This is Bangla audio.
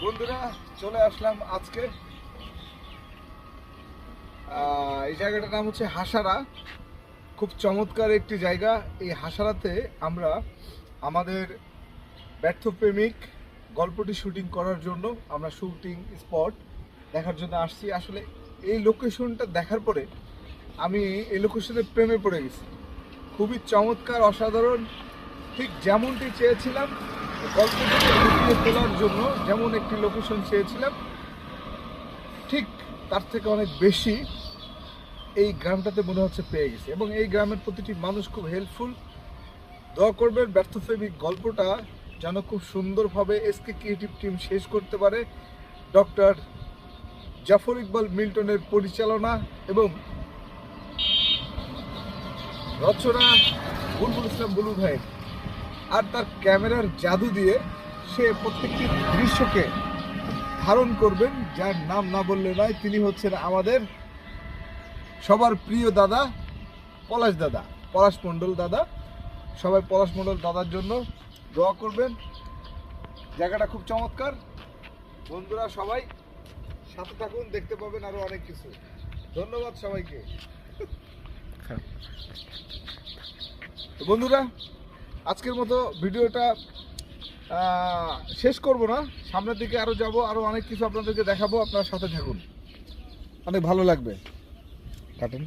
বন্ধুরা চলে আসলাম আজকে এই জায়গাটার নাম হচ্ছে হাসারা। খুব চমৎকার একটি জায়গা। এই হাসারাতে আমরা আমাদের ব্যর্থ প্রেমিক গল্পটি শুটিং করার জন্য আমরা শুটিং স্পট দেখার জন্য আসছি। আসলে এই লোকেশনটা দেখার পরে আমি এই লোকেশনের প্রেমে পড়ে গেছি। খুবই চমৎকার, অসাধারণ, ঠিক যেমনটি চেয়েছিলাম গল্পটাকে লুকিয়ে তোলার জন্য, যেমন একটি লোকেশন চেয়েছিলাম ঠিক তার থেকে অনেক বেশি এই গ্রামটাতে মনে হচ্ছে পেয়ে গেছে। এবং এই গ্রামের প্রতিটি মানুষ খুব হেল্পফুল। দোয়া করবেন ব্যর্থ প্রেমিক গল্পটা যেন খুব সুন্দরভাবে এসকে ক্রিয়েটিভ টিম শেষ করতে পারে। ডক্টর জাফর ইকবাল মিল্টনের পরিচালনা এবং রচনা বুলবুল ইসলাম বুলু ভাই, আর তার ক্যামেরার জাদু দিয়ে সে প্রত্যেকটি দৃশ্যকে ধারণ করবেন। যার নাম না বললে নয়, তিনি হচ্ছেন আমাদের সবার প্রিয় দাদা পলাশ মণ্ডল দাদা। সবাই পলাশ মণ্ডল দাদার জন্য দোয়া করবেন। জায়গাটা খুব চমৎকার। বন্ধুরা সবাই সাথে থাকুন, দেখতে পাবেন আরো অনেক কিছু। ধন্যবাদ সবাইকে। বন্ধুরা আজকের মতো ভিডিওটা শেষ করব না, সামনের দিকে আরো যাব, আরো অনেক কিছু আপনাদেরকে দেখাবো। আপনার সাথে থাকুন, অনেক ভালো লাগবে। কাটেন।